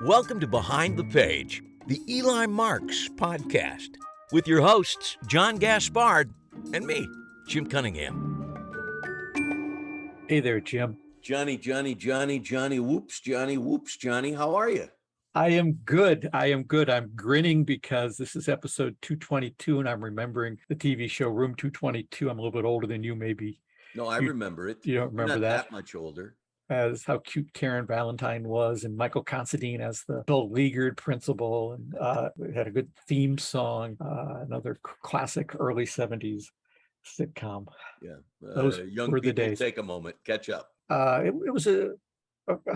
Welcome to Behind the Page, the Eli Marks podcast, with your hosts, John Gaspard and me, Jim Cunningham. Hey there, Jim. Johnny, whoops, Johnny, how are you? I am good. I'm grinning because this is episode 222, and I'm remembering the TV show Room 222. I'm a little bit older than you, maybe. No, I remember it. You don't remember Not that much older. As how cute Karen Valentine was, and Michael Considine as the Bill Leaguard principal, and we had a good theme song, another classic early 70s sitcom. Yeah, Those young were the people days. take a moment, catch up. It was a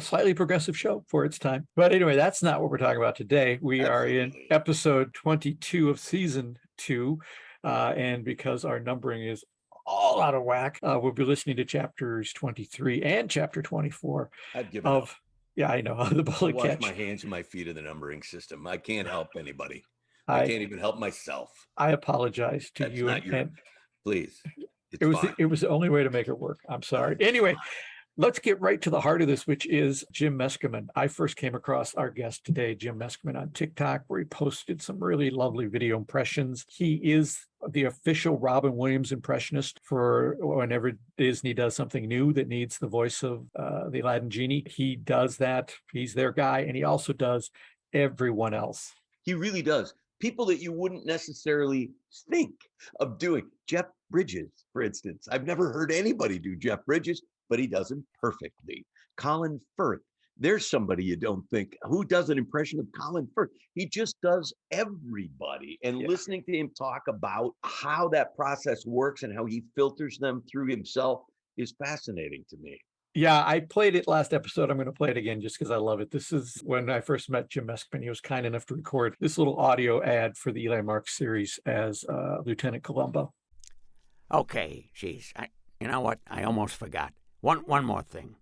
slightly progressive show for its time. But anyway, that's not what we're talking about today. We are in episode 22 of season 2. And because our numbering is all out of whack, we'll be listening to chapters 23 and chapter 24 I'd give up. Yeah, I know. The bullet wash catch. my hands and my feet of the numbering system. I can't help anybody. I can't even help myself. I apologize to That's you. not your, please. It was the only way to make it work. I'm sorry. Anyway, let's get right to the heart of this, which is Jim Meskimen. I first came across our guest today, Jim Meskimen, on TikTok, where he posted some really lovely video impressions. He is the official Robin Williams impressionist for whenever Disney does something new that needs the voice of the Aladdin genie. He does that. He's their guy, and he also does everyone else. He really does. People that you wouldn't necessarily think of doing. Jeff Bridges, for instance. I've never heard anybody do Jeff Bridges, but he does him perfectly. Colin Firth. There's somebody you don't think, who does an impression of Colin Firth? He just does everybody. And listening to him talk about how that process works and how he filters them through himself is fascinating to me. Yeah, I played it last episode. I'm going to play it again just because I love it. This is when I first met Jim Meskimen. He was kind enough to record this little audio ad for the Eli Marks series as Lieutenant Columbo. Okay, geez. You know what? I almost forgot. One more thing.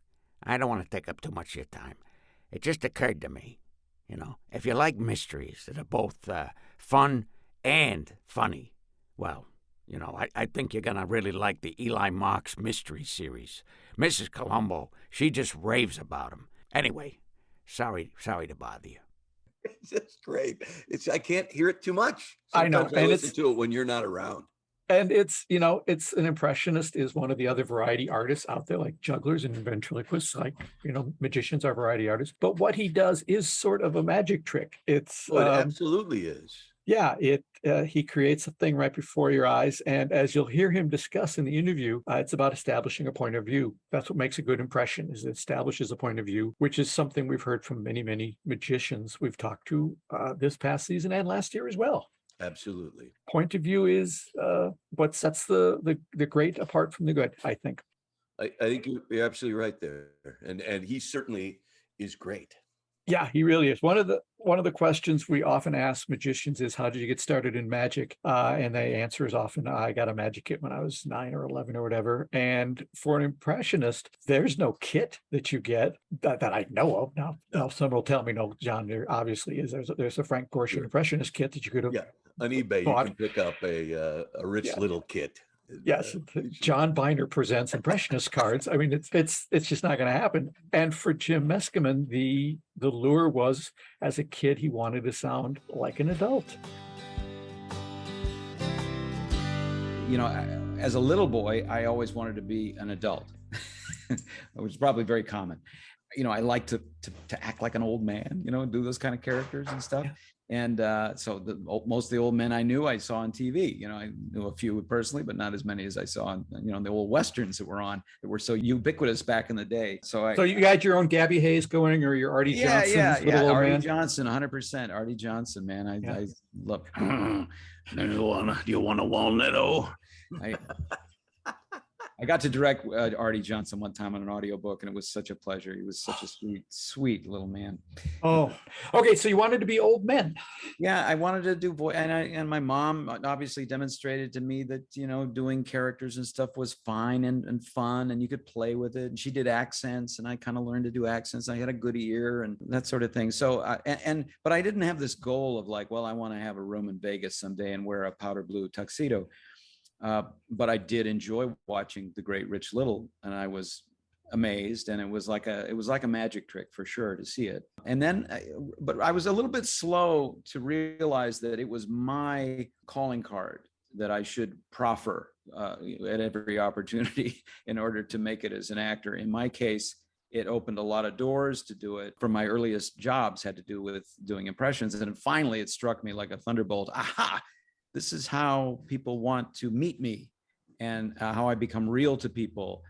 I don't want to take up too much of your time. It just occurred to me, if you like mysteries that are both fun and funny, well, I think you're going to really like the Eli Marks mystery series. Mrs. Columbo, she just raves about him. Anyway, sorry to bother you. It's great. I can't hear it too much. Sometimes I know. I listen to it when you're not around. And it's an impressionist is one of the other variety artists out there, like jugglers and ventriloquists, like, magicians are variety artists. But what he does is sort of a magic trick. It absolutely is. Yeah, he creates a thing right before your eyes. And as you'll hear him discuss in the interview, it's about establishing a point of view. That's what makes a good impression, is it establishes a point of view, which is something we've heard from many, many magicians we've talked to this past season and last year as well. Absolutely. Point of view is what sets the great apart from the good, I think. I think you're absolutely right there. And he certainly is great. Yeah, he really is. One of the questions we often ask magicians is, how did you get started in magic? And the answer is often, I got a magic kit when I was 9 or 11 or whatever. And for an impressionist, there's no kit that you get that I know of. Now someone will tell me, no, John, there obviously is. There's a Frank Gorshin impressionist kit that you could have on eBay, bought. You can pick up a rich little kit. Yes, John Binder presents impressionist cards. I mean, it's just not going to happen. And for Jim Meskimen, the lure was, as a kid, he wanted to sound like an adult. As a little boy, I always wanted to be an adult, which is probably very common. I like to act like an old man, do those kind of characters and stuff. Yeah. And so most of the old men I knew, I saw on TV. I knew a few personally, but not as many as I saw on, the old Westerns that were so ubiquitous back in the day. So you had your own Gabby Hayes going, or your Artie Johnson? Yeah. Artie Johnson, 100%. Artie Johnson, man. I love. Do you want a walnut? I got to direct Artie Johnson one time on an audiobook, and it was such a pleasure. He was such a sweet little man. Oh, okay. So you wanted to be old men. Yeah, I wanted to do voice, and my mom obviously demonstrated to me that, doing characters and stuff was fine and fun, and you could play with it. And she did accents, and I kind of learned to do accents. I had a good ear and that sort of thing. So, but I didn't have this goal of like, well, I want to have a room in Vegas someday and wear a powder blue tuxedo. But I did enjoy watching the great Rich Little, and I was amazed, and it was like a magic trick for sure to see it. And then, but I was a little bit slow to realize that it was my calling card that I should proffer at every opportunity in order to make it as an actor. In my case, it opened a lot of doors to do it. From my earliest jobs had to do with doing impressions, and then finally it struck me like a thunderbolt. Aha! This is how people want to meet me, and how I become real to people.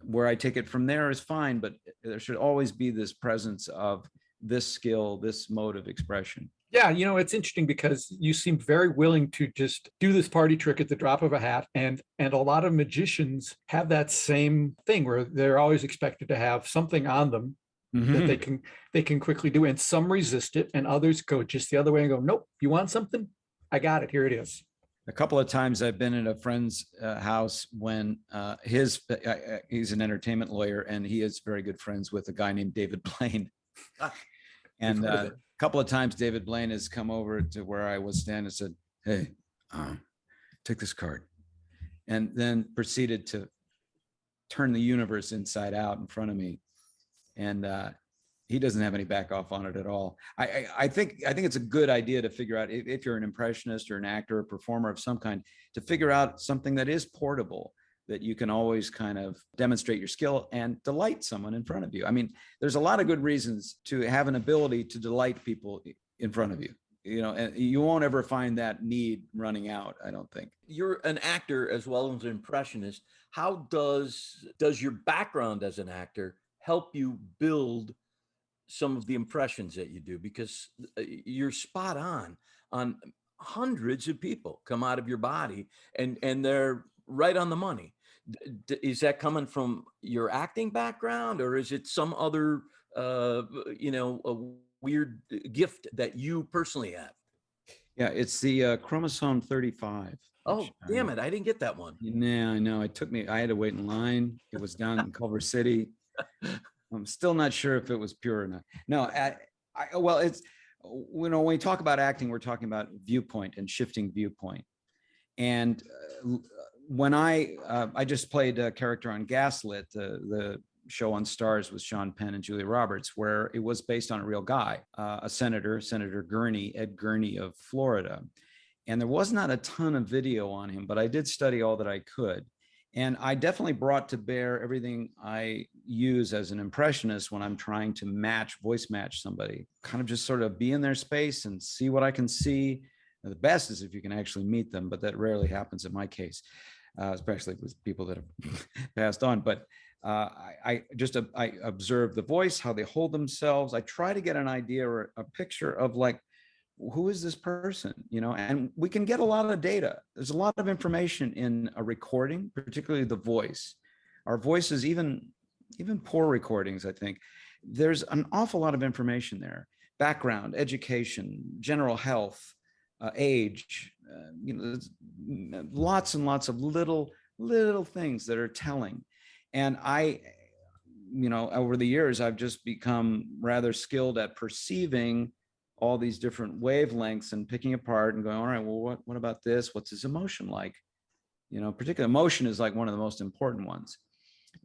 Where I take it from there is fine, but there should always be this presence of this skill, this mode of expression. Yeah, it's interesting because you seem very willing to just do this party trick at the drop of a hat, and a lot of magicians have that same thing where they're always expected to have something on them that they can quickly do, and some resist it, and others go just the other way and go, nope, you want something? I got it. Here it is. A couple of times I've been at a friend's house when he's an entertainment lawyer, and he is very good friends with a guy named David Blaine. And a couple of times David Blaine has come over to where I was standing and said, hey, take this card. And then proceeded to turn the universe inside out in front of me. And he doesn't have any back off on it at all. I think it's a good idea to figure out, if you're an impressionist or an actor or performer of some kind, to figure out something that is portable, that you can always kind of demonstrate your skill and delight someone in front of you. I mean, there's a lot of good reasons to have an ability to delight people in front of you. And you won't ever find that need running out, I don't think. You're an actor as well as an impressionist. How does your background as an actor help you build some of the impressions that you do? Because you're spot on hundreds of people come out of your body, and they're right on the money. Is that coming from your acting background, or is it some other a weird gift that you personally have? Yeah, it's the chromosome 35. Oh, damn it. I didn't get that one. Yeah, I know. I had to wait in line. It was down in Culver City. I'm still not sure if it was pure or not. No, well, it's, when we talk about acting, we're talking about viewpoint and shifting viewpoint. And when I just played a character on Gaslit, the show on Stars with Sean Penn and Julia Roberts, where it was based on a real guy, a senator, Senator Gurney, Ed Gurney of Florida. And there was not a ton of video on him, but I did study all that I could. And I definitely brought to bear everything I use as an impressionist when I'm trying to voice match somebody, kind of just sort of be in their space and see what I can see. And the best is if you can actually meet them, but that rarely happens in my case, especially with people that have passed on. But I observe the voice, how they hold themselves. I try to get an idea or a picture of, like, who is this person, and we can get a lot of data. There's a lot of information in a recording, particularly the voice. Our voices, even poor recordings, I think, there's an awful lot of information there. Background, education, general health, age, there's lots and lots of little things that are telling. And over the years, I've just become rather skilled at perceiving all these different wavelengths and picking apart and going, all right, well, what about this? What's his emotion like? Particular emotion is like one of the most important ones,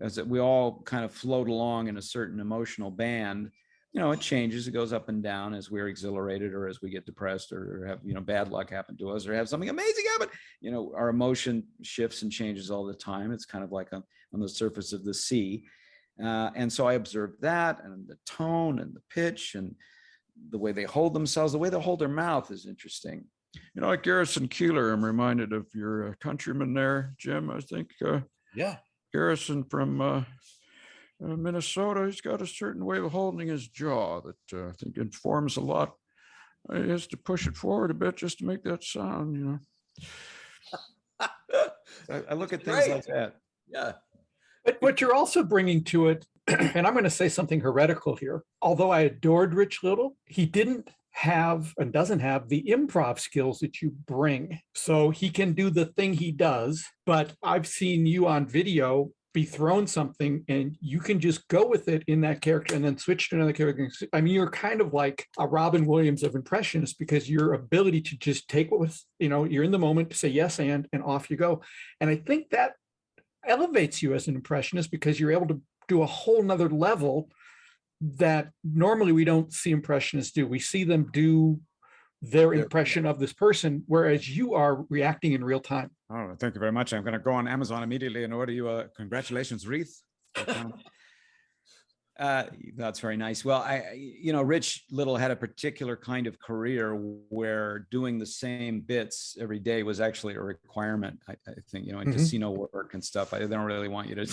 as that we all kind of float along in a certain emotional band. It changes, it goes up and down as we're exhilarated or as we get depressed or have, bad luck happen to us or have something amazing happen. Our emotion shifts and changes all the time. It's kind of like on the surface of the sea. And so I observed that, and the tone and the pitch and the way they hold themselves, the way they hold their mouth is interesting. Like Garrison Keillor, I'm reminded of your countryman there, Jim, I think. Yeah. Garrison from Minnesota, he's got a certain way of holding his jaw that I think informs a lot. He has to push it forward a bit just to make that sound, I look at things like that. Yeah. But what you're also bringing to it, and I'm going to say something heretical here, although I adored Rich Little, he didn't have and doesn't have the improv skills that you bring. So he can do the thing he does, but I've seen you on video be thrown something and you can just go with it in that character and then switch to another character. I mean, you're kind of like a Robin Williams of Impressionists, because your ability to just take what was, you're in the moment, to say yes and off you go. And I think that elevates you as an impressionist, because you're able to to a whole nother level that normally we don't see Impressionists do. We see them do their impression of this person, whereas you are reacting in real time. Oh, thank you very much. I'm going to go on Amazon immediately and order you a congratulations wreath. That's very nice. Well, Rich Little had a particular kind of career where doing the same bits every day was actually a requirement. I think, in casino work and stuff, they don't really want you to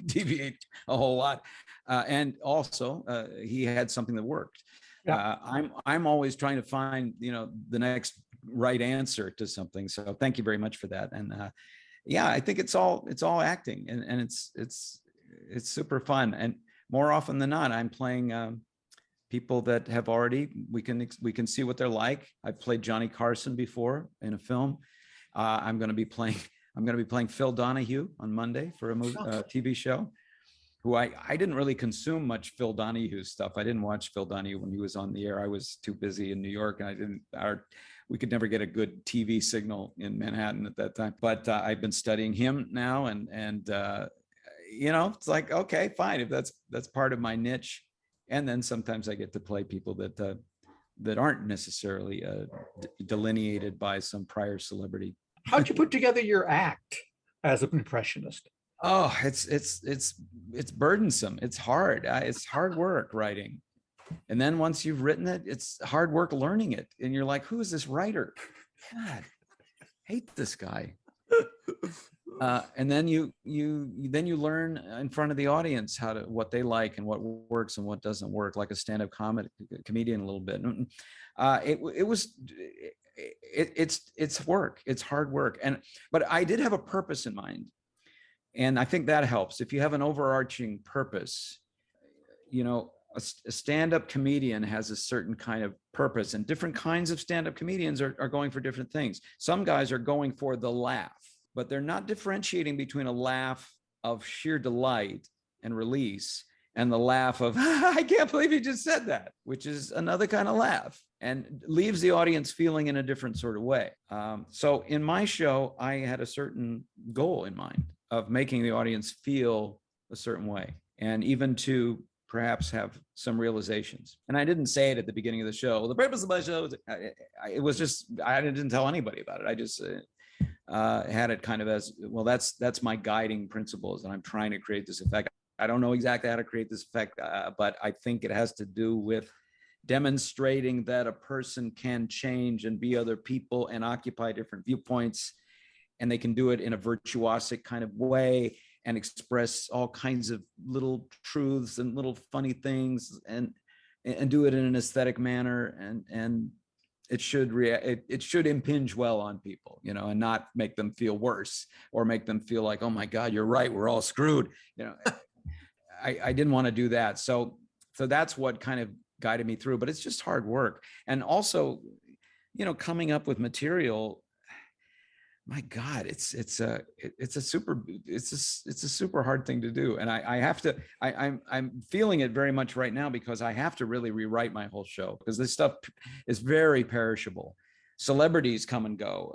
deviate a whole lot. And also, he had something that worked. Yeah. I'm always trying to find, the next right answer to something. So thank you very much for that. And yeah, I think it's all acting, and it's super fun. And more often than not, I'm playing people that have already, we can see what they're like. I've played Johnny Carson before in a film. I'm going to be playing Phil Donahue on Monday for a TV show, who I didn't really consume much Phil Donahue stuff. I didn't watch Phil Donahue when he was on the air. I was too busy in New York, and we could never get a good TV signal in Manhattan at that time. But I've been studying him now, and it's like, okay, fine, if that's part of my niche. And then sometimes I get to play people that aren't necessarily delineated by some prior celebrity. How'd you put together your act as an impressionist? Oh, it's burdensome. It's hard. It's hard work writing. And then once you've written it, it's hard work learning it. And you're like, who is this writer? God, hate this guy. And then you learn in front of the audience what they like and what works and what doesn't work, like a stand-up comedian a little bit. It's work. It's hard work. But I did have a purpose in mind. And I think that helps. If you have an overarching purpose, a stand-up comedian has a certain kind of purpose, and different kinds of stand-up comedians are going for different things. Some guys are going for the laugh, but they're not differentiating between a laugh of sheer delight and release and the laugh of, I can't believe you just said that, which is another kind of laugh and leaves the audience feeling in a different sort of way. So in my show, I had a certain goal in mind of making the audience feel a certain way, and even to perhaps have some realizations. And I didn't say it at the beginning of the show. The purpose of my show, it was just, I didn't tell anybody about it. I just had it kind of as, well, that's my guiding principles, and I'm trying to create this effect. I don't know exactly how to create this effect, but I think it has to do with demonstrating that a person can change and be other people and occupy different viewpoints, and they can do it in a virtuosic kind of way and express all kinds of little truths and little funny things, and do it in an aesthetic manner, and it should impinge well on people, and not make them feel worse or make them feel like, oh my God, you're right, we're all screwed. I didn't want to do that. So that's what kind of guided me through, but it's just hard work. And also, coming up with material, my God, it's a super hard thing to do. And I'm feeling it very much right now, because I have to really rewrite my whole show, because this stuff is very perishable. Celebrities come and go.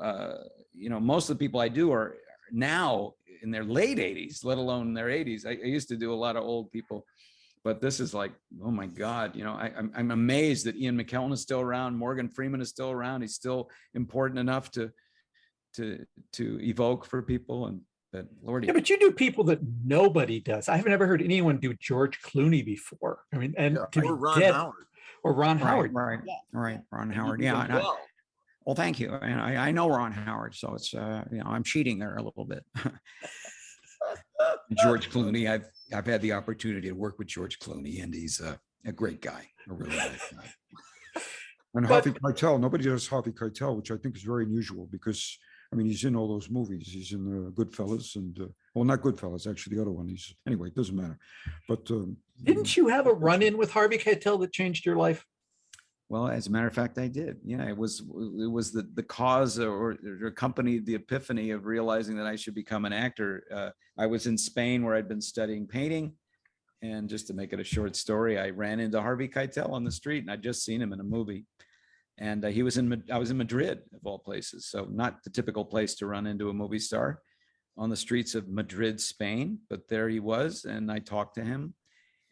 Most of the people I do are now in their late 80s, let alone in their 80s. I used to do a lot of old people, but this is like, oh my God, I'm amazed that Ian McKellen is still around. Morgan Freeman is still around. He's still important enough to evoke for people. And that, Lordy. Yeah, but you do people that nobody does. I've never heard anyone do George Clooney before. I mean, and to or Ron dead, Howard. or Ron Howard. Right. Ron Howard. You do Yeah. them well. Well, thank you. And I know Ron Howard, so it's I'm cheating there a little bit. George Clooney, I've had the opportunity to work with George Clooney, and he's a great guy, a really nice guy. And Harvey Keitel, nobody does Harvey Keitel, which I think is very unusual, because he's in all those movies. He's in Goodfellas and well, not Goodfellas, actually the other one. Anyway, it doesn't matter. But didn't you have a run-in with Harvey Keitel that changed your life? Well, as a matter of fact, I did. Yeah, it was the cause or accompanied the epiphany of realizing that I should become an actor. I was in Spain, where I'd been studying painting, and just to make it a short story, I ran into Harvey Keitel on the street, and I'd just seen him in a movie. And I was in Madrid, of all places, so not the typical place to run into a movie star. on the streets of Madrid, Spain, but there he was, and I talked to him.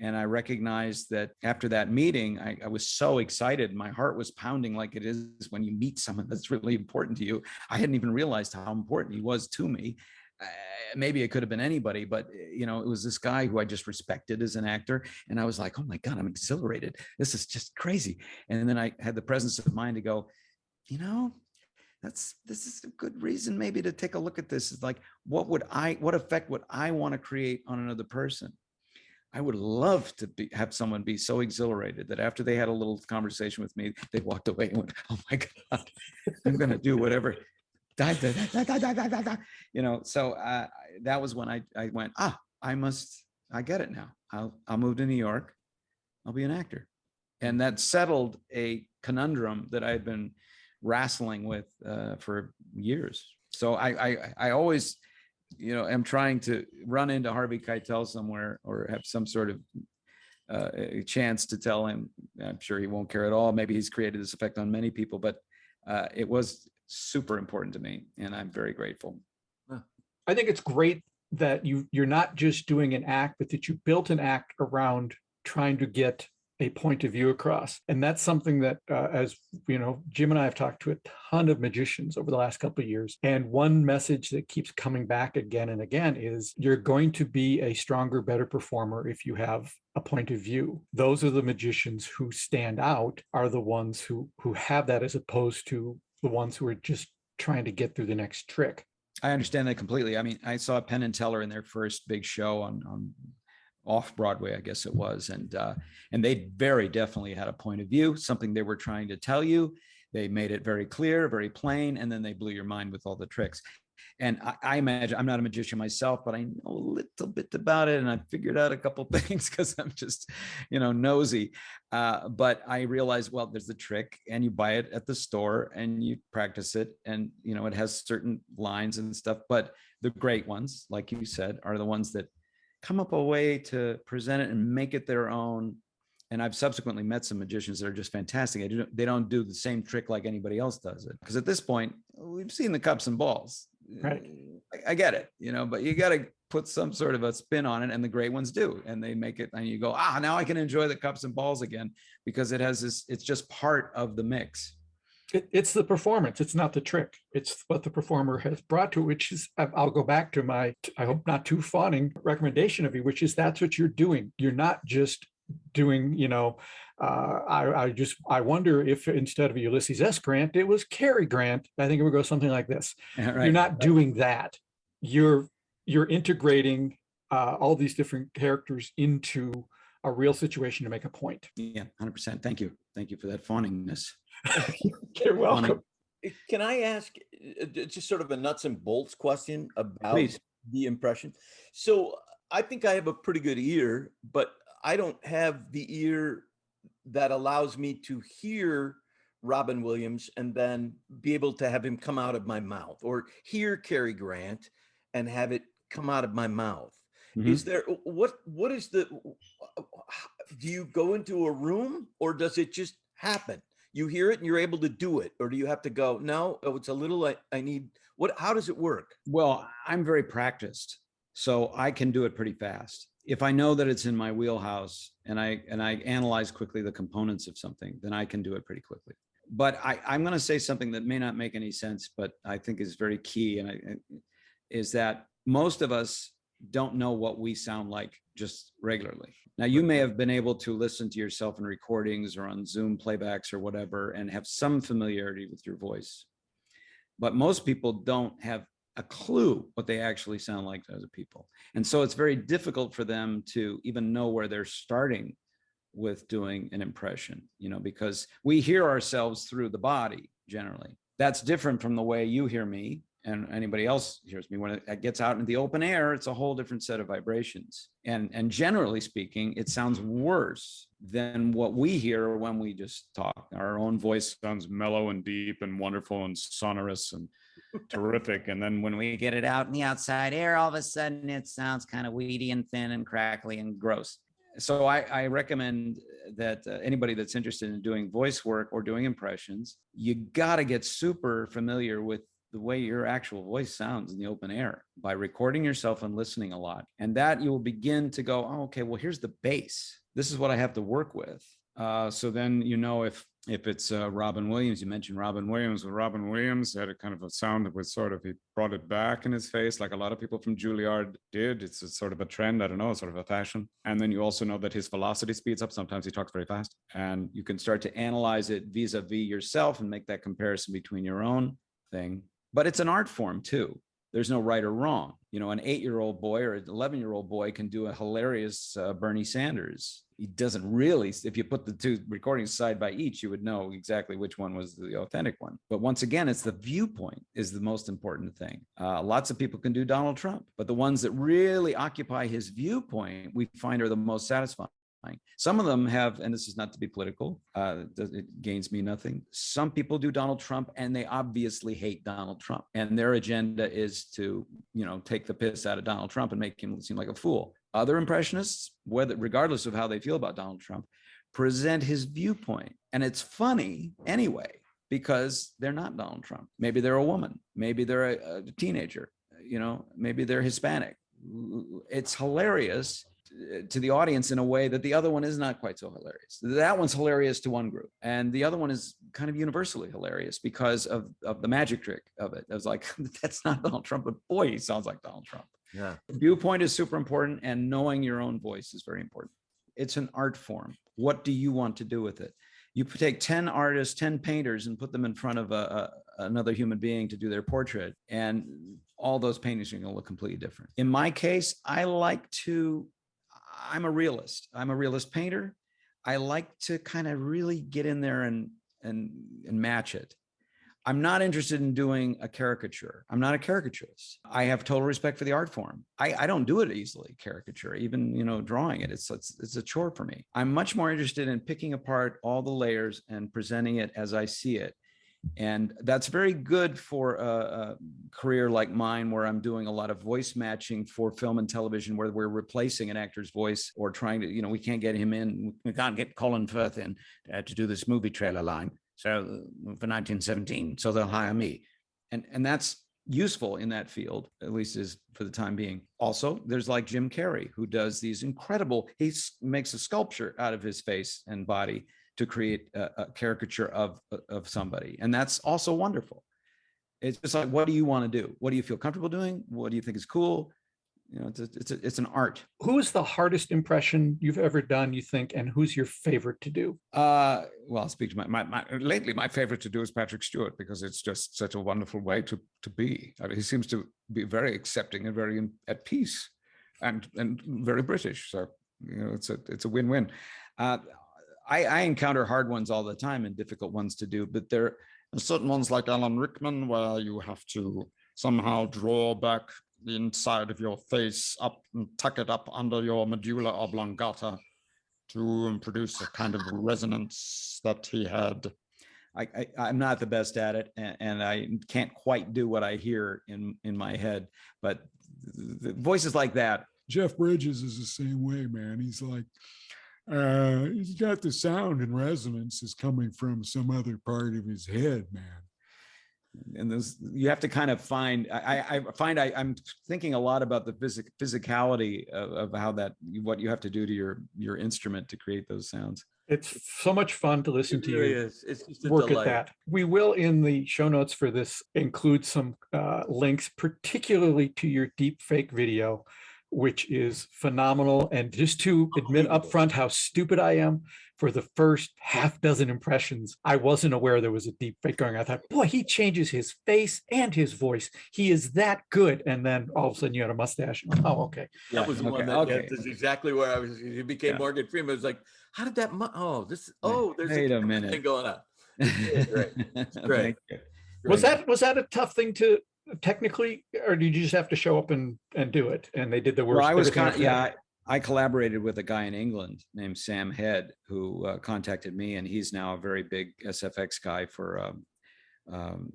And I recognized that after that meeting, I was so excited. My heart was pounding like it is when you meet someone that's really important to you. I hadn't even realized how important he was to me. Maybe it could have been anybody, but it was this guy who I just respected as an actor. And I was like, oh my God, I'm exhilarated. This is just crazy. And then I had the presence of mind to go, this is a good reason maybe to take a look at this. It's like, what effect would I want to create on another person? I would love to have someone be so exhilarated that after they had a little conversation with me, they walked away and went, oh my God, I'm going to do whatever. So that was when I went, I get it now. I'll move to New York. I'll be an actor. And that settled a conundrum that I had been wrestling with for years. So I always, am trying to run into Harvey Keitel somewhere or have some sort of a chance to tell him. I'm sure he won't care at all. Maybe he's created this effect on many people, but it was super important to me, and I'm very grateful. I think it's great that you're not just doing an act, but that you built an act around trying to get a point of view across. And that's something that, as you know, Jim and I have talked to a ton of magicians over the last couple of years. And one message that keeps coming back again and again is you're going to be a stronger, better performer if you have a point of view. Those are the magicians who stand out, are the ones who have that, as opposed to the ones who are just trying to get through the next trick. I understand that completely. I mean, I saw Penn and Teller in their first big show on off Broadway, I guess it was. And they very definitely had a point of view, something they were trying to tell you. They made it very clear, very plain, and then they blew your mind with all the tricks. And I imagine, I'm not a magician myself, but I know a little bit about it, and I figured out a couple of things because I'm just, nosy. But I realized, well, there's the trick, and you buy it at the store, and you practice it, and it has certain lines and stuff. But the great ones, like you said, are the ones that come up a way to present it and make it their own. And I've subsequently met some magicians that are just fantastic. They don't do the same trick like anybody else does it. Because at this point, we've seen the cups and balls. Right. I get it, but you got to put some sort of a spin on it. And the great ones do. And they make it, and you go, now I can enjoy the cups and balls again, because it has this, it's just part of the mix. It's the performance. It's not the trick. It's what the performer has brought to it, which is, I'll go back to my, I hope not too fawning recommendation of you, which is that's what you're doing. You're not just doing, I wonder if instead of Ulysses S. Grant, it was Cary Grant. I think it would go something like this. Right. You're not doing that. You're integrating all these different characters into a real situation to make a point. Yeah, 100%. Thank you. Thank you for that fawningness. You're welcome. Can I ask just sort of a nuts and bolts question about Please. the impression? So I think I have a pretty good ear, but I don't have the ear that allows me to hear Robin Williams and then be able to have him come out of my mouth, or hear Cary Grant and have it come out of my mouth. Mhm. Is there, what is the, do you go into a room, or does it just happen? You hear it and you're able to do it, or do you have to go, no, it's a little, I need, how does it work? Well, I'm very practiced, so I can do it pretty fast. If I know that it's in my wheelhouse and I analyze quickly the components of something, then I can do it pretty quickly. But I'm going to say something that may not make any sense, but I think is very key, and is that most of us don't know what we sound like just regularly. Now, you may have been able to listen to yourself in recordings or on Zoom playbacks or whatever and have some familiarity with your voice. But most people don't have a clue what they actually sound like as a people. And so it's very difficult for them to even know where they're starting with doing an impression, because we hear ourselves through the body generally. That's different from the way you hear me and anybody else hears me. When it gets out in the open air, it's a whole different set of vibrations. And generally speaking, it sounds worse than what we hear when we just talk. Our own voice sounds mellow and deep and wonderful and sonorous and terrific. And then when we get it out in the outside air, all of a sudden it sounds kind of weedy and thin and crackly and gross. So I recommend that anybody that's interested in doing voice work or doing impressions, you got to get super familiar with the way your actual voice sounds in the open air by recording yourself and listening a lot. And that you will begin to go, oh, okay, well, here's the bass. This is what I have to work with. So then, you know, if it's Robin Williams, you mentioned Robin Williams. Well, Robin Williams had a kind of a sound that was sort of, he brought it back in his face, like a lot of people from Juilliard did. It's a sort of a trend, I don't know, sort of a fashion. And then you also know that his velocity speeds up. Sometimes he talks very fast. And you can start to analyze it vis-a-vis yourself and make that comparison between your own thing. But it's an art form too. There's no right or wrong. You know, an 8-year-old boy or an 11-year-old boy can do a hilarious Bernie Sanders. He doesn't really, if you put the two recordings side by each, you would know exactly which one was the authentic one. But once again, it's the viewpoint is the most important thing. Lots of people can do Donald Trump, but the ones that really occupy his viewpoint, we find are the most satisfying. Some of them have, and this is not to be political, it gains me nothing. Some people do Donald Trump and they obviously hate Donald Trump. And their agenda is to, you know, take the piss out of Donald Trump and make him seem like a fool. Other impressionists, regardless of how they feel about Donald Trump, present his viewpoint. And it's funny anyway, because they're not Donald Trump. Maybe they're a woman. Maybe they're a teenager. You know, maybe they're Hispanic. It's hilarious to the audience in a way that the other one is not quite so hilarious. That one's hilarious to one group, and the other one is kind of universally hilarious because of the magic trick of it. I was like, that's not Donald Trump, but boy, he sounds like Donald Trump. Yeah. Viewpoint is super important, and knowing your own voice is very important. It's an art form. What do you want to do with it? You take 10 artists, 10 painters, and put them in front of another human being to do their portrait, and all those paintings are going to look completely different. In my case, I'm a realist. I'm a realist painter. I like to kind of really get in there and match it. I'm not interested in doing a caricature. I'm not a caricaturist. I have total respect for the art form. I don't do it easily, caricature, even, you know, drawing it. It's a chore for me. I'm much more interested in picking apart all the layers and presenting it as I see it. And that's very good for a career like mine, where I'm doing a lot of voice matching for film and television, where we're replacing an actor's voice or trying to, you know, we can't get him in. We can't get Colin Firth in to do this movie trailer line. So for 1917, so they'll hire me. And that's useful in that field, at least is for the time being. Also, there's like Jim Carrey, who does these incredible, he makes a sculpture out of his face and body to create a caricature of somebody. And that's also wonderful. It's just like, what do you want to do? What do you feel comfortable doing? What do you think is cool? You know, it's an art. Who is the hardest impression you've ever done, you think, and who's your favorite to do? Well, I'll speak to lately, my favorite to do is Patrick Stewart, because it's just such a wonderful way to be. I mean, he seems to be very accepting and very at peace and very British. So, you know, it's a win-win. I encounter hard ones all the time and difficult ones to do, but there are certain ones like Alan Rickman where you have to somehow draw back the inside of your face up and tuck it up under your medulla oblongata to produce a kind of resonance that he had. I'm not the best at it, and I can't quite do what I hear in my head, but the voices like that. Jeff Bridges is the same way, man. He's like, he's got the sound and resonance is coming from some other part of his head, man. And those, you have to kind of find, I'm thinking a lot about the physicality of how what you have to do to your instrument to create those sounds. It's so much fun to listen to really you is. It's just a work delight. at that. We will, in the show notes for this, include some links, particularly to your deep fake video, which is phenomenal. And just to admit upfront how stupid I am, for the first half dozen impressions, I wasn't aware there was a deep fake going. I thought, boy, he changes his face and his voice. He is that good. And then all of a sudden you had a mustache. Oh, okay. That was the one that is exactly where I was. He became Yeah. Morgan Freeman. It was like, how did that? There's Wait a minute. thing going on. It's great. It's great. Was that a tough thing to technically, or did you just have to show up and do it? And they did the worst. Well, I was I collaborated with a guy in England named Sam Head, who contacted me, and he's now a very big SFX guy for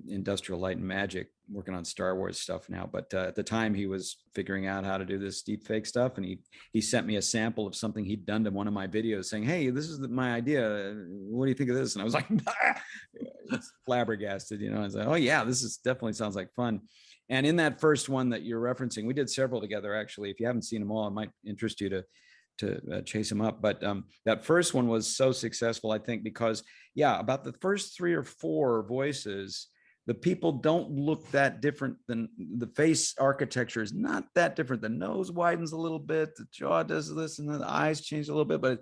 Industrial Light and Magic, working on Star Wars stuff now. But at the time, he was figuring out how to do this deep fake stuff, and he sent me a sample of something he'd done to one of my videos, saying, "Hey, this is my idea. What do you think of this?" And I was like, flabbergasted, you know, and say, oh yeah, definitely sounds like fun. And in that first one that you're referencing, we did several together, actually. If you haven't seen them all, it might interest you to chase them up. But that first one was so successful, I think, because about the first 3 or 4 voices, the people don't look that different. Than the face architecture is not that different. The nose widens a little bit, the jaw does this, and then the eyes change a little bit. But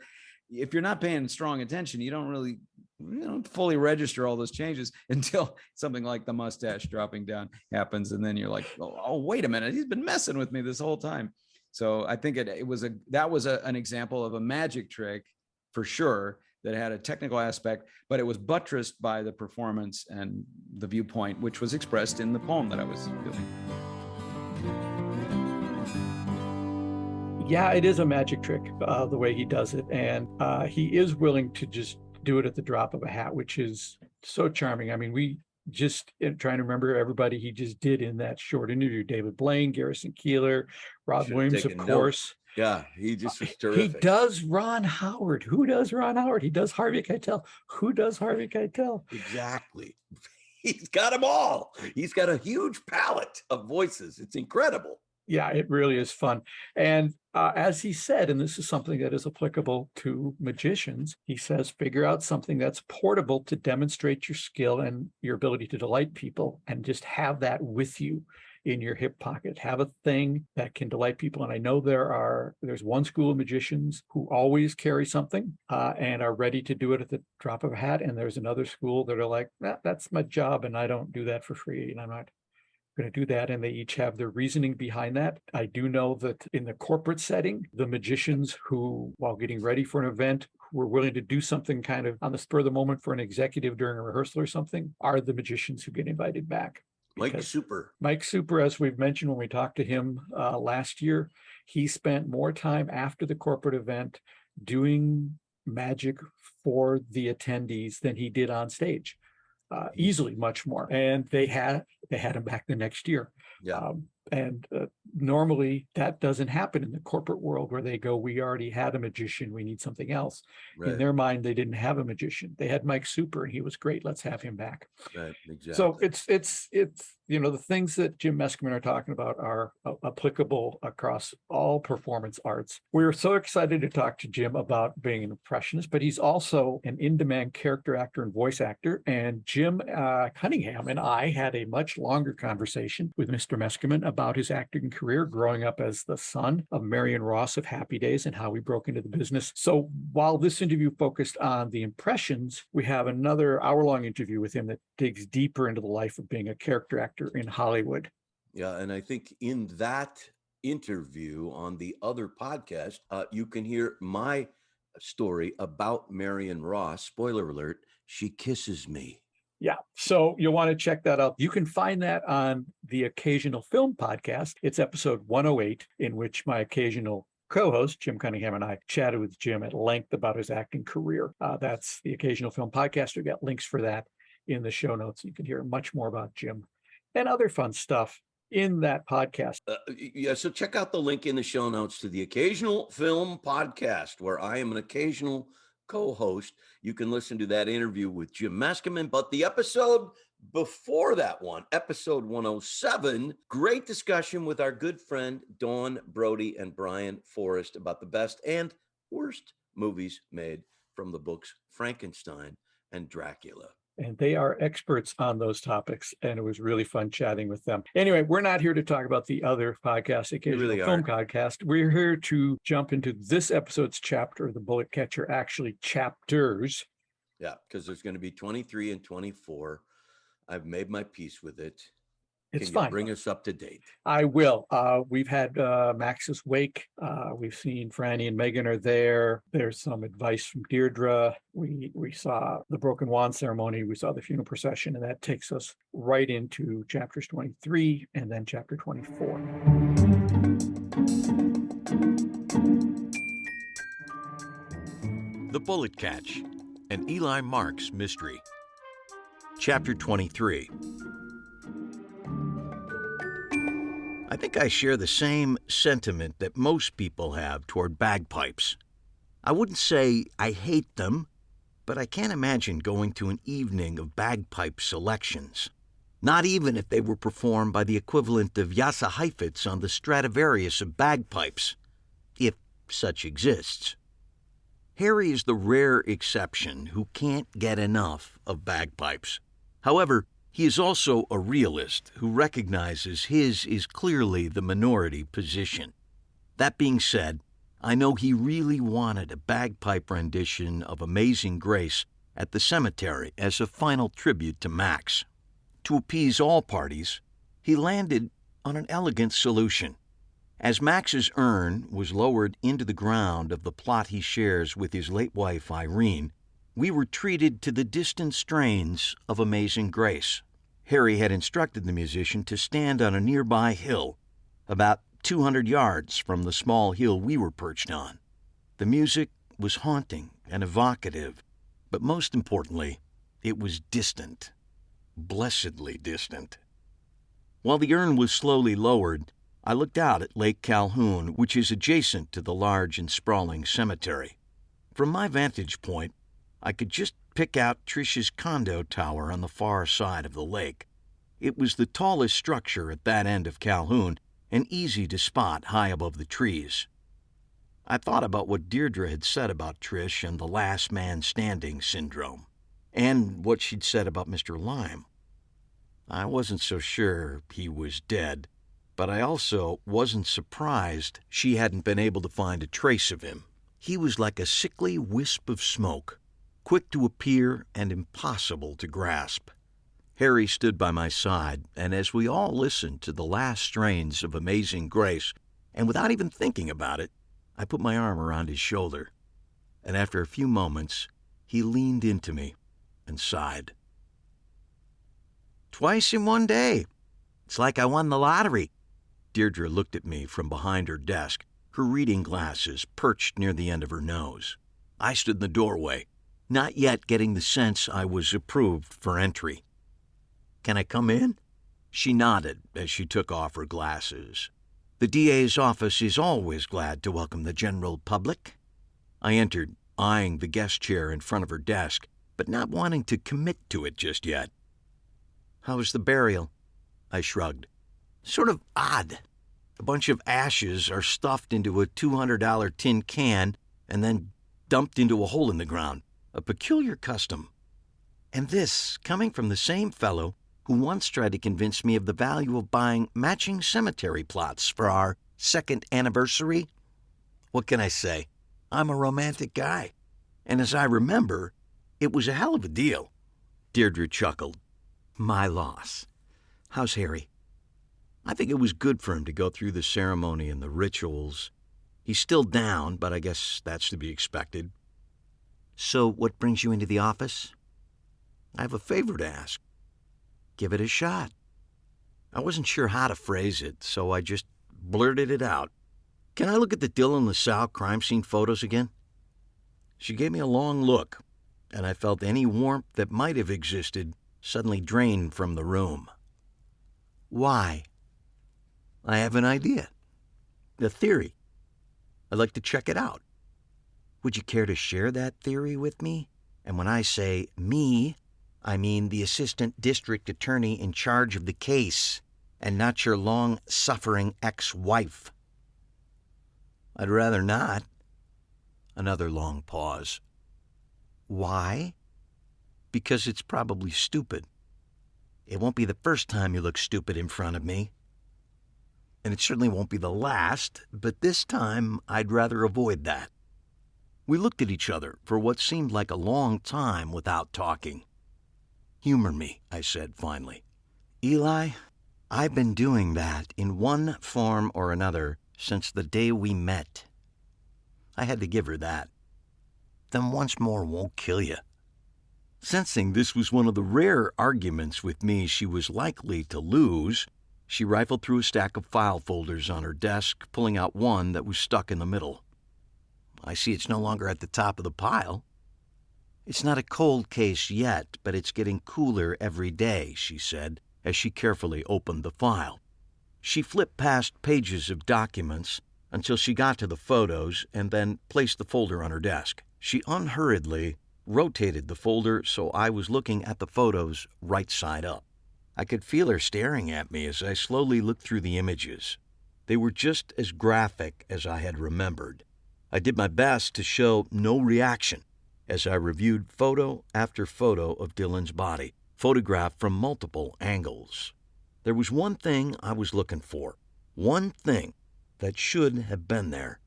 if you're not paying strong attention, you don't fully register all those changes until something like the mustache dropping down happens, and then you're like, oh wait a minute, he's been messing with me this whole time. So I think that was an example of a magic trick for sure, that had a technical aspect, but it was buttressed by the performance and the viewpoint, which was expressed in the poem that I was doing. Yeah, it is a magic trick, the way he does it. And he is willing to just do it at the drop of a hat, which is so charming. I mean, we just trying to remember everybody he just did in that short interview: David Blaine, Garrison Keillor, Rob Should've Williams, of taken course. notes. Yeah, he just was He terrific. does Ron Howard. Who does Ron Howard? He does Harvey Keitel. Who does Harvey Keitel? Exactly. He's got them all. He's got a huge palette of voices. It's incredible. Yeah, it really is fun. And as he said, and this is something that is applicable to magicians, he says, figure out something that's portable to demonstrate your skill and your ability to delight people, and just have that with you in your hip pocket. Have a thing that can delight people. And I know there's one school of magicians who always carry something and are ready to do it at the drop of a hat. And there's another school that are like, that's my job and I don't do that for free, and I'm not going to do that. And they each have their reasoning behind that. I do know that in the corporate setting, the magicians who, while getting ready for an event, were willing to do something kind of on the spur of the moment for an executive during a rehearsal or something, are the magicians who get invited back. Mike Super. Mike Super, as we've mentioned when we talked to him last year, he spent more time after the corporate event doing magic for the attendees than he did on stage. Easily much more. And they had him back the next year. Yeah. And normally that doesn't happen in the corporate world, where they go, we already had a magician, we need something else. Right. In their mind, they didn't have a magician. They had Mike Super and he was great. Let's have him back. Right. Exactly. So it's the things that Jim Meskimen are talking about are applicable across all performance arts. We're so excited to talk to Jim about being an impressionist, but he's also an in-demand character actor and voice actor. And Jim Cunningham and I had a much longer conversation with Mr. Meskimen about his acting career, growing up as the son of Marion Ross of Happy Days, and how he broke into the business. So while this interview focused on the impressions, we have another hour-long interview with him that digs deeper into the life of being a character actor in Hollywood. Yeah, and I think in that interview on the other podcast, you can hear my story about Marion Ross. Spoiler alert, she kisses me. Yeah, so you'll want to check that out. You can find that on the Occasional Film Podcast. It's episode 108, in which my occasional co-host, Jim Cunningham, and I chatted with Jim at length about his acting career. That's the Occasional Film Podcast. We've got links for that in the show notes. You can hear much more about Jim and other fun stuff in that podcast. So check out the link in the show notes to the Occasional Film Podcast, where I am an occasional co-host. You can listen to that interview with Jim Meskimen, but the episode before that one, episode 107, great discussion with our good friend Dawn Brody and Brian Forrest about the best and worst movies made from the books Frankenstein and Dracula. And they are experts on those topics, and it was really fun chatting with them. Anyway, we're not here to talk about the other podcast, Occasional Film Podcast. We're here to jump into this episode's chapter of The Bullet Catcher, actually chapters. Yeah, because there's going to be 23 and 24. I've made my peace with it. It's Can fine. you bring us up to date? I will. We've had Max's Wake. We've seen Franny and Megan are there. There's some advice from Deirdre. We saw the Broken Wand ceremony. We saw the funeral procession, and that takes us right into chapters 23 and then chapter 24. The Bullet Catch, an Eli Marks mystery. Chapter 23. I think I share the same sentiment that most people have toward bagpipes. I wouldn't say I hate them, but I can't imagine going to an evening of bagpipe selections, not even if they were performed by the equivalent of Yasa Heifetz on the Stradivarius of bagpipes, if such exists. Harry is the rare exception who can't get enough of bagpipes. However, he is also a realist who recognizes his is clearly the minority position. That being said, I know he really wanted a bagpipe rendition of Amazing Grace at the cemetery as a final tribute to Max. To appease all parties, he landed on an elegant solution. As Max's urn was lowered into the ground of the plot he shares with his late wife Irene, we were treated to the distant strains of Amazing Grace. Harry had instructed the musician to stand on a nearby hill, about 200 yards from the small hill we were perched on. The music was haunting and evocative, but most importantly, it was distant, blessedly distant. While the urn was slowly lowered, I looked out at Lake Calhoun, which is adjacent to the large and sprawling cemetery. From my vantage point, I could just pick out Trish's condo tower on the far side of the lake. It was the tallest structure at that end of Calhoun, and easy to spot high above the trees. I thought about what Deirdre had said about Trish and the last man standing syndrome, and what she'd said about Mr. Lyme. I wasn't so sure he was dead, but I also wasn't surprised she hadn't been able to find a trace of him. He was like a sickly wisp of smoke, quick to appear and impossible to grasp. Harry stood by my side, and as we all listened to the last strains of Amazing Grace, and without even thinking about it, I put my arm around his shoulder, and after a few moments, he leaned into me and sighed. "Twice in one day. It's like I won the lottery." Deirdre looked at me from behind her desk, her reading glasses perched near the end of her nose. I stood in the doorway, not yet getting the sense I was approved for entry. "Can I come in?" She nodded as she took off her glasses. "The DA's office is always glad to welcome the general public." I entered, eyeing the guest chair in front of her desk, but not wanting to commit to it just yet. "How was the burial?" I shrugged. "Sort of odd. A bunch of ashes are stuffed into a $200 tin can and then dumped into a hole in the ground. A peculiar custom. And this, coming from the same fellow who once tried to convince me of the value of buying matching cemetery plots for our 2nd anniversary. What can I say? I'm a romantic guy. And as I remember, it was a hell of a deal." Deirdre chuckled. "My loss. How's Harry?" "I think it was good for him to go through the ceremony and the rituals. He's still down, but I guess that's to be expected." "So what brings you into the office?" "I have a favor to ask." "Give it a shot." I wasn't sure how to phrase it, so I just blurted it out. "Can I look at the Dylan LaSalle crime scene photos again?" She gave me a long look, and I felt any warmth that might have existed suddenly drained from the room. "Why?" "I have an idea. A theory. I'd like to check it out." "Would you care to share that theory with me? And when I say me, I mean the assistant district attorney in charge of the case, and not your long-suffering ex-wife." "I'd rather not." Another long pause. "Why?" "Because it's probably stupid. It won't be the first time you look stupid in front of me. And it certainly won't be the last, but this time I'd rather avoid that." We looked at each other for what seemed like a long time without talking. "Humor me," I said finally. "Eli, I've been doing that in one form or another since the day we met." I had to give her that. "Then once more won't kill you." Sensing this was one of the rare arguments with me she was likely to lose, she rifled through a stack of file folders on her desk, pulling out one that was stuck in the middle. "I see it's no longer at the top of the pile." "It's not a cold case yet, but it's getting cooler every day," she said, as she carefully opened the file. She flipped past pages of documents until she got to the photos and then placed the folder on her desk. She unhurriedly rotated the folder so I was looking at the photos right side up. I could feel her staring at me as I slowly looked through the images. They were just as graphic as I had remembered. I did my best to show no reaction as I reviewed photo after photo of Dylan's body, photographed from multiple angles. There was one thing I was looking for, one thing that should have been there,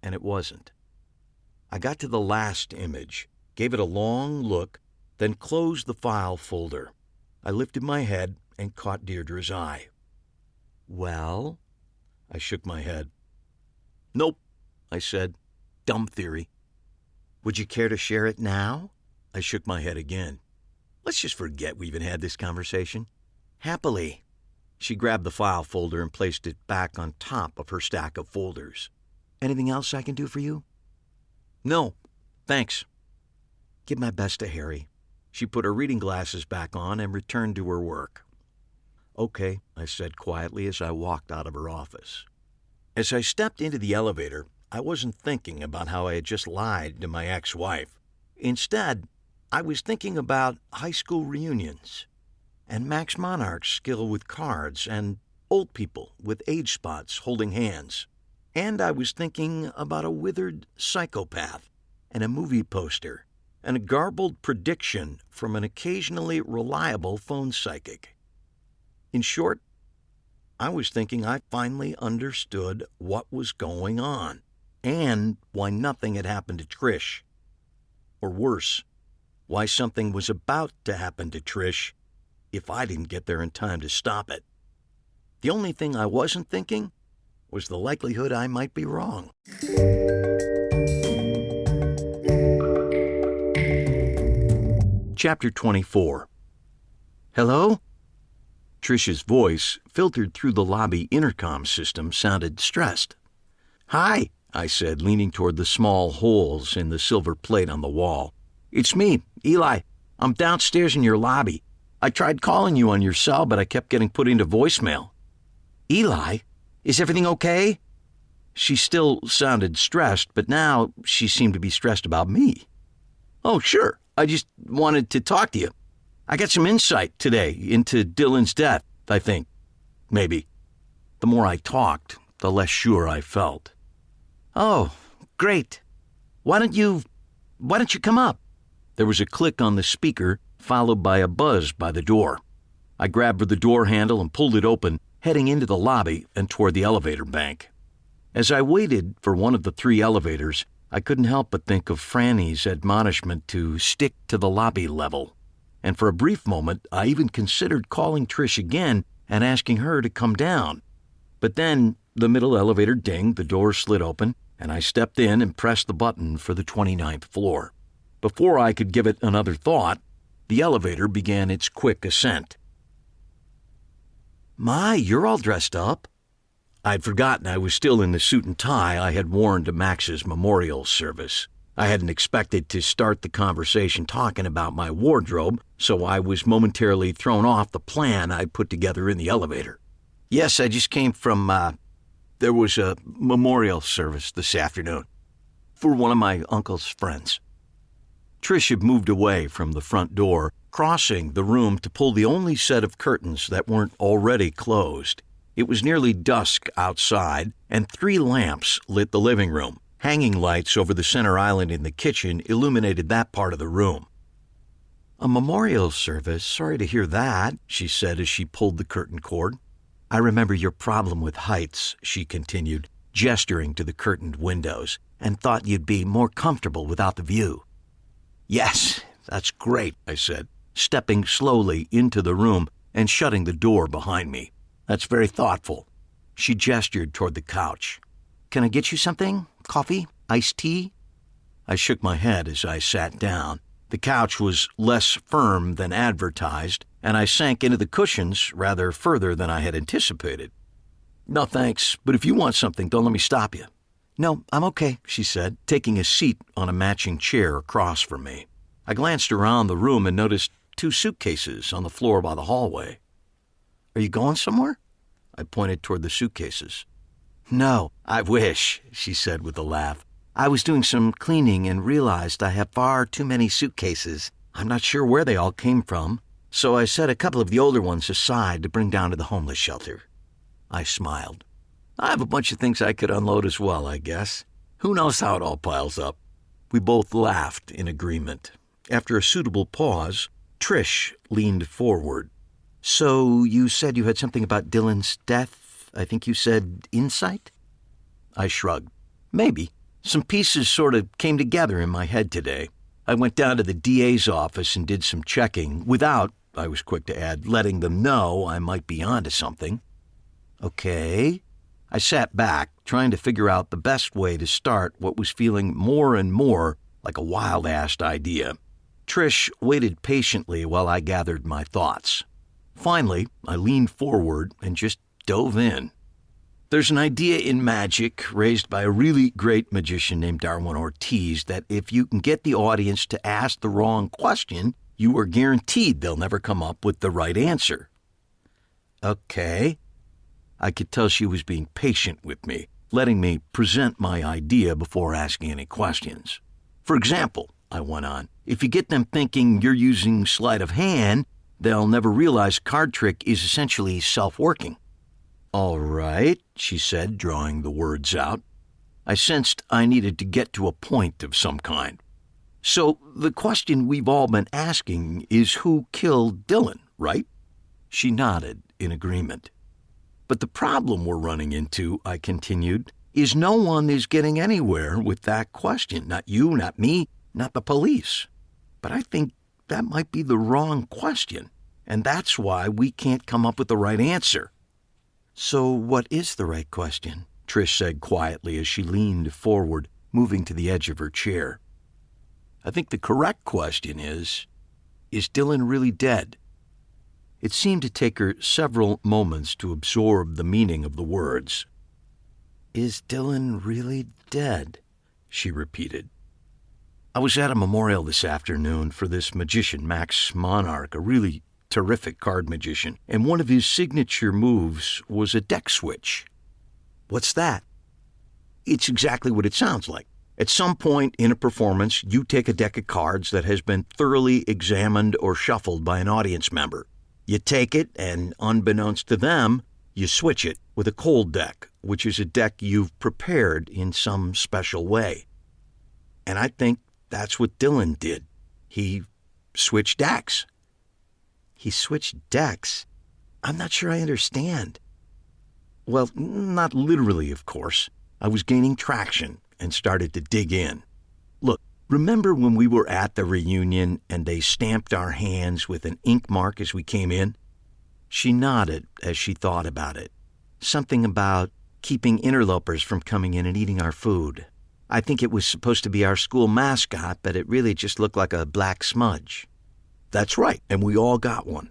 and it wasn't. I got to the last image, gave it a long look, then closed the file folder. I lifted my head and caught Deirdre's eye. "Well?" I shook my head. "Nope," I said. "Dumb theory." "Would you care to share it now?" I shook my head again. "Let's just forget we even had this conversation." "Happily." She grabbed the file folder and placed it back on top of her stack of folders. "Anything else I can do for you?" "No, thanks." "Give my best to Harry." She put her reading glasses back on and returned to her work. "Okay," I said quietly as I walked out of her office. As I stepped into the elevator, I wasn't thinking about how I had just lied to my ex-wife. Instead, I was thinking about high school reunions, and Max Monarch's skill with cards, and old people with age spots holding hands. And I was thinking about a withered psychopath, and a movie poster, and a garbled prediction from an occasionally reliable phone psychic. In short, I was thinking I finally understood what was going on, and why nothing had happened to Trish. Or worse, why something was about to happen to Trish if I didn't get there in time to stop it. The only thing I wasn't thinking was the likelihood I might be wrong. Chapter 24. "Hello?" Trish's voice, filtered through the lobby intercom system, sounded stressed. "Hi," I said, leaning toward the small holes in the silver plate on the wall. "It's me, Eli. I'm downstairs in your lobby. I tried calling you on your cell, but I kept getting put into voicemail." "Eli? Is everything okay?" She still sounded stressed, but now she seemed to be stressed about me. "Oh, sure. I just wanted to talk to you. I got some insight today into Dylan's death, I think. Maybe." The more I talked, the less sure I felt. "Oh, great. Why don't you come up?" There was a click on the speaker, followed by a buzz by the door. I grabbed for the door handle and pulled it open, heading into the lobby and toward the elevator bank. As I waited for one of the 3 elevators, I couldn't help but think of Franny's admonishment to stick to the lobby level. And for a brief moment, I even considered calling Trish again and asking her to come down. But then the middle elevator dinged, the door slid open, and I stepped in and pressed the button for the 29th floor. Before I could give it another thought, the elevator began its quick ascent. "My, you're all dressed up." I'd forgotten I was still in the suit and tie I had worn to Max's memorial service. I hadn't expected to start the conversation talking about my wardrobe, so I was momentarily thrown off the plan I'd put together in the elevator. "Yes, I just came from, there was a memorial service this afternoon for one of my uncle's friends." Trish had moved away from the front door, crossing the room to pull the only set of curtains that weren't already closed. It was nearly dusk outside, and 3 lamps lit the living room. Hanging lights over the center island in the kitchen illuminated that part of the room. "A memorial service? Sorry to hear that," she said as she pulled the curtain cord. "I remember your problem with heights," she continued, gesturing to the curtained windows, "and thought you'd be more comfortable without the view." "Yes, that's great," I said, stepping slowly into the room and shutting the door behind me. "That's very thoughtful." She gestured toward the couch. "Can I get you something? Coffee? Iced tea?" I shook my head as I sat down. The couch was less firm than advertised, and I sank into the cushions rather further than I had anticipated. "No, thanks, but if you want something, don't let me stop you." "No, I'm okay," she said, taking a seat on a matching chair across from me. I glanced around the room and noticed 2 suitcases on the floor by the hallway. "Are you going somewhere?" I pointed toward the suitcases. "No, I wish," she said with a laugh. I was doing some cleaning and realized I have far too many suitcases. I'm not sure where they all came from, so I set a couple of the older ones aside to bring down to the homeless shelter. I smiled. I have a bunch of things I could unload as well, I guess. Who knows how it all piles up? We both laughed in agreement. After a suitable pause, Trish leaned forward. So you said you had something about Dylan's death? I think you said insight? I shrugged. Maybe. Some pieces sort of came together in my head today. I went down to the DA's office and did some checking without, I was quick to add, letting them know I might be onto something. Okay. I sat back, trying to figure out the best way to start what was feeling more and more like a wild-assed idea. Trish waited patiently while I gathered my thoughts. Finally, I leaned forward and just dove in. There's an idea in magic raised by a really great magician named Darwin Ortiz that if you can get the audience to ask the wrong question, you are guaranteed they'll never come up with the right answer. Okay. I could tell she was being patient with me, letting me present my idea before asking any questions. For example, I went on, if you get them thinking you're using sleight of hand, they'll never realize card trick is essentially self-working. All right, she said, drawing the words out. I sensed I needed to get to a point of some kind. So the question we've all been asking is who killed Dylan, right? She nodded in agreement. But the problem we're running into, I continued, is no one is getting anywhere with that question. Not you, not me, not the police. But I think that might be the wrong question, and that's why we can't come up with the right answer. So what is the right question? Trish said quietly as she leaned forward, moving to the edge of her chair. I think the correct question is Dylan really dead? It seemed to take her several moments to absorb the meaning of the words. Is Dylan really dead? She repeated. I was at a memorial this afternoon for this magician, Max Monarch, a really terrific card magician, and one of his signature moves was a deck switch. What's that? It's exactly what it sounds like. At some point in a performance, you take a deck of cards that has been thoroughly examined or shuffled by an audience member. You take it, and unbeknownst to them, you switch it with a cold deck, which is a deck you've prepared in some special way. And I think that's what Dylan did. He switched decks. He switched decks? I'm not sure I understand. Well, not literally, of course. I was gaining traction and started to dig in. Look, remember when we were at the reunion and they stamped our hands with an ink mark as we came in? She nodded as she thought about it. Something about keeping interlopers from coming in and eating our food. I think it was supposed to be our school mascot, but it really just looked like a black smudge. That's right, and we all got one.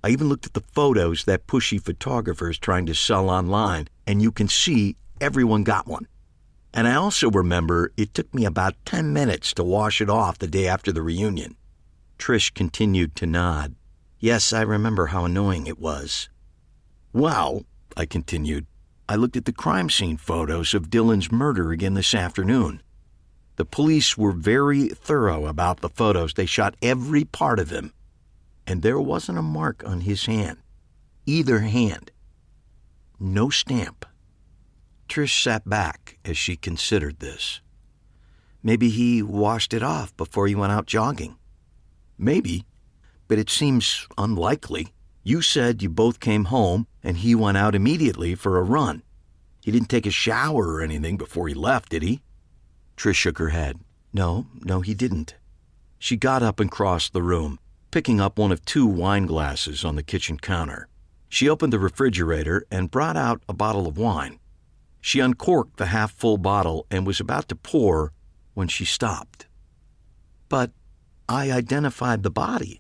I even looked at the photos that pushy photographer's trying to sell online, and you can see everyone got one. And I also remember it took me about 10 minutes to wash it off the day after the reunion. Trish continued to nod. Yes, I remember how annoying it was. Well, I continued, I looked at the crime scene photos of Dylan's murder again this afternoon. The police were very thorough about the photos. They shot every part of him. And there wasn't a mark on his hand. Either hand. No stamp. Trish sat back as she considered this. Maybe he washed it off before he went out jogging. Maybe, but it seems unlikely. You said you both came home and he went out immediately for a run. He didn't take a shower or anything before he left, did he? Trish shook her head. No, he didn't. She got up and crossed the room, picking up one of 2 wine glasses on the kitchen counter. She opened the refrigerator and brought out a bottle of wine. She uncorked the half-full bottle and was about to pour when she stopped. But I identified the body.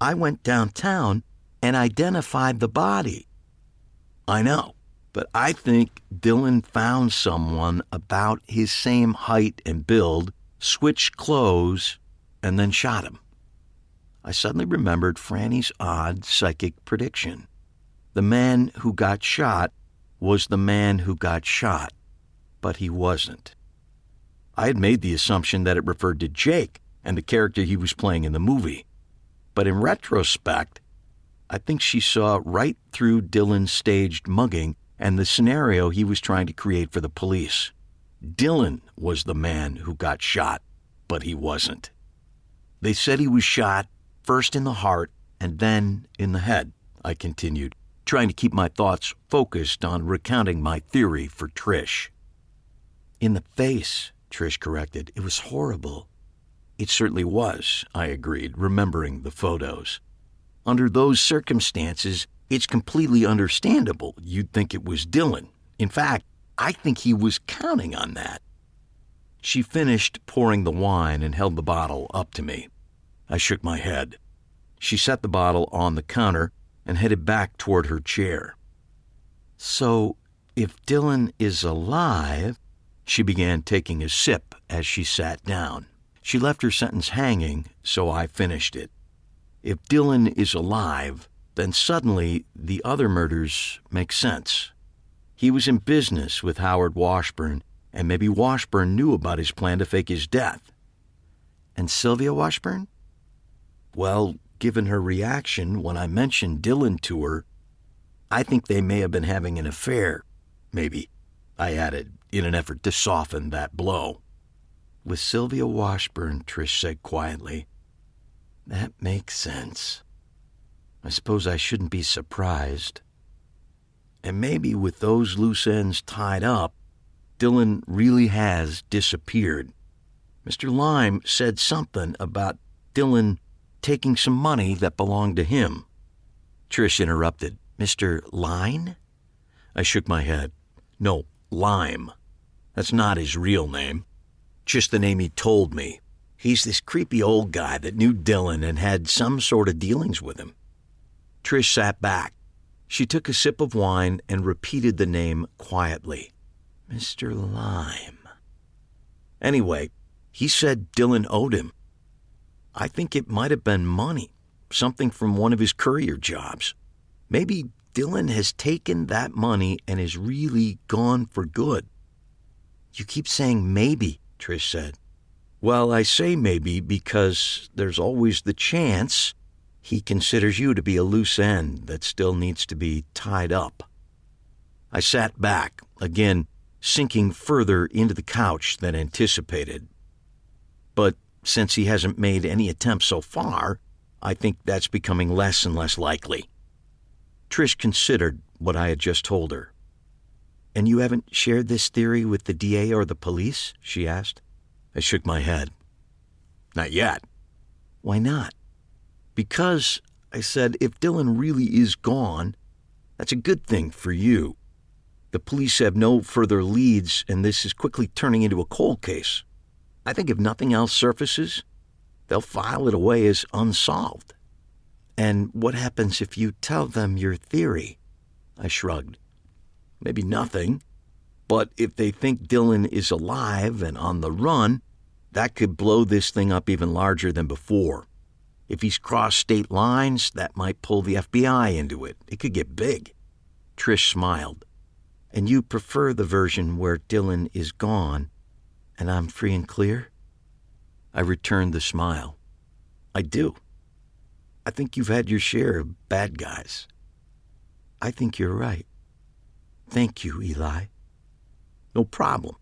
I went downtown and identified the body. I know. But I think Dylan found someone about his same height and build, switched clothes, and then shot him. I suddenly remembered Franny's odd psychic prediction. The man who got shot was the man who got shot, but he wasn't. I had made the assumption that it referred to Jake and the character he was playing in the movie. But in retrospect, I think she saw right through Dylan's staged mugging and the scenario he was trying to create for the police. Dylan was the man who got shot, but he wasn't. They said he was shot first in the heart and then in the head, I continued, trying to keep my thoughts focused on recounting my theory for Trish. In the face, Trish corrected. It was horrible. It certainly was, I agreed, remembering the photos. Under those circumstances, it's completely understandable you'd think it was Dylan. In fact, I think he was counting on that. She finished pouring the wine and held the bottle up to me. I shook my head. She set the bottle on the counter and headed back toward her chair. So, if Dylan is alive, she began taking a sip as she sat down. She left her sentence hanging, so I finished it. If Dylan is alive, then suddenly the other murders make sense. He was in business with Howard Washburn, and maybe Washburn knew about his plan to fake his death. And Sylvia Washburn? Well, given her reaction when I mentioned Dylan to her, I think they may have been having an affair. Maybe, I added, in an effort to soften that blow. With Sylvia Washburn, Trish said quietly. That makes sense. I suppose I shouldn't be surprised. And maybe with those loose ends tied up, Dylan really has disappeared. Mr. Lime said something about Dylan taking some money that belonged to him. Trish interrupted. Mr. Line? I shook my head. No, Lime. That's not his real name. Just the name he told me. He's this creepy old guy that knew Dylan and had some sort of dealings with him. Trish sat back. She took a sip of wine and repeated the name quietly. Mr. Lime. Anyway, he said Dylan owed him. I think it might have been money, something from one of his courier jobs. Maybe Dylan has taken that money and is really gone for good. You keep saying maybe, Trish said. Well, I say maybe because there's always the chance he considers you to be a loose end that still needs to be tied up. I sat back, again sinking further into the couch than anticipated. But since he hasn't made any attempts so far, I think that's becoming less and less likely. Trish considered what I had just told her. And you haven't shared this theory with the DA or the police? She asked. I shook my head. Not yet. Why not? Because, I said, if Dylan really is gone, that's a good thing for you. The police have no further leads, and this is quickly turning into a cold case. I think if nothing else surfaces, they'll file it away as unsolved. And what happens if you tell them your theory? I shrugged. Maybe nothing. But if they think Dylan is alive and on the run, that could blow this thing up even larger than before. If he's crossed state lines, that might pull the FBI into it. It could get big. Trish smiled. And you prefer the version where Dylan is gone and I'm free and clear? I returned the smile. I do. I think you've had your share of bad guys. I think you're right. Thank you, Eli. No problem.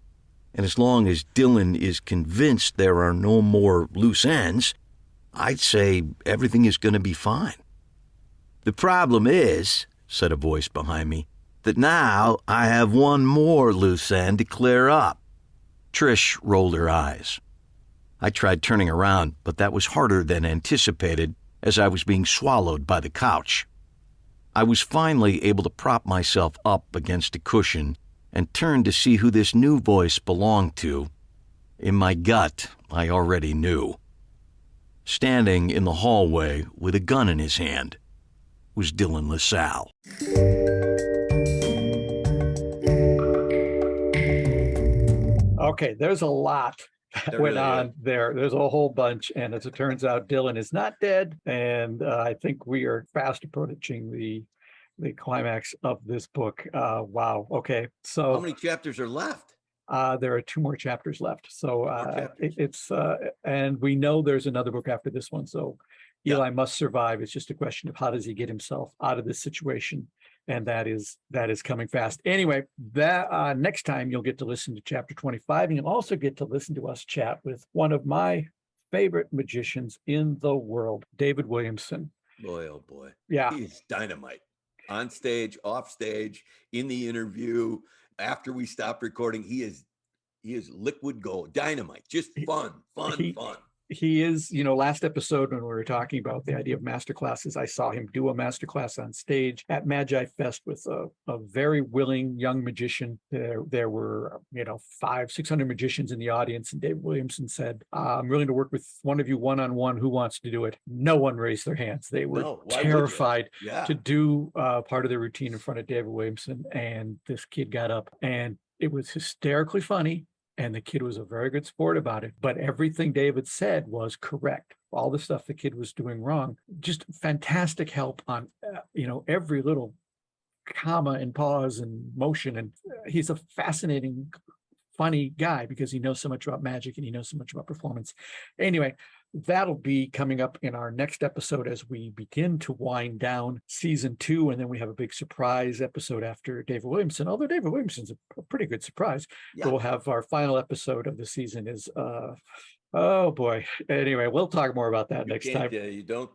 And as long as Dylan is convinced there are no more loose ends, I'd say everything is going to be fine. The problem is, said a voice behind me, that now I have one more loose end to clear up. Trish rolled her eyes. I tried turning around, but that was harder than anticipated as I was being swallowed by the couch. I was finally able to prop myself up against a cushion and turn to see who this new voice belonged to. In my gut, I already knew. Standing in the hallway with a gun in his hand was Dylan LaSalle. Okay, there's a lot that went on there. There's a whole bunch, and as it turns out, Dylan is not dead, and I think we are fast approaching the climax of this book. Wow. Okay, so how many chapters are left? There are 2 more chapters left. So chapters. and we know there's another book after this one. So Yeah. Eli must survive. It's just a question of how does he get himself out of this situation. And that is coming fast. Anyway, that next time you'll get to listen to chapter 25, and you'll also get to listen to us chat with one of my favorite magicians in the world, David Williamson. Boy, oh boy. Yeah. He's dynamite. On stage, off stage, in the interview, after we stop recording, he is liquid gold, dynamite, just fun. He is, last episode when we were talking about the idea of masterclasses, I saw him do a masterclass on stage at Magi Fest with a very willing young magician. There were, 500-600 magicians in the audience, and Dave Williamson said, I'm willing to work with one of you one-on-one. Who wants to do it? No one raised their hands. They were terrified to do part of their routine in front of David Williamson. And this kid got up, and it was hysterically funny. And the kid was a very good sport about it. But everything David said was correct. All the stuff the kid was doing wrong, just fantastic help on, every little comma and pause and motion. And he's a fascinating, funny guy because he knows so much about magic and he knows so much about performance. Anyway, that'll be coming up in our next episode as we begin to wind down season 2. And then we have a big surprise episode after David Williamson, although David Williamson's a pretty good surprise. Yeah. But we'll have our final episode of the season is, oh boy. Anyway, we'll talk more about that next time.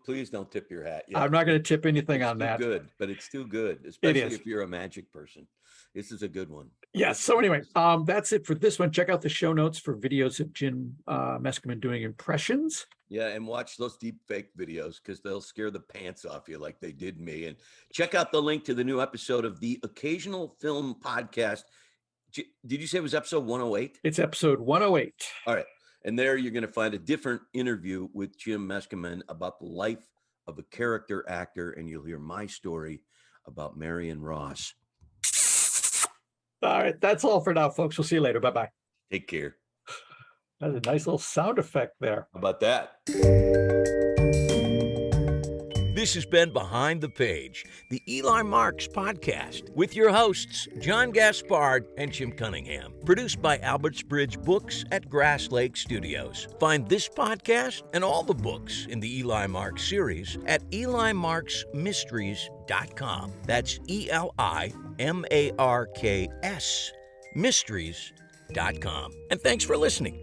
Please don't tip your hat. I'm not going to tip anything on that. Good, but it's still good, especially if you're a magic person. This is a good one. Yes. So anyway, that's it for this one. Check out the show notes for videos of Jim Meskimen doing impressions. Yeah, and watch those deep fake videos because they'll scare the pants off you like they did me. And check out the link to the new episode of the Occasional Film Podcast. Did you say it was episode 108? It's episode 108. All right. And there you're going to find a different interview with Jim Meskimen about the life of a character actor. And you'll hear my story about Marion Ross. All right. That's all for now, folks. We'll see you later. Bye-bye. Take care. That's a nice little sound effect there. How about that? This has been Behind the Page, the Eli Marks podcast, with your hosts, John Gaspard and Jim Cunningham. Produced by Alberts Bridge Books at Grass Lake Studios. Find this podcast and all the books in the Eli Marks series at EliMarksMysteries.com. That's ELIMARKS Mysteries.com. And thanks for listening.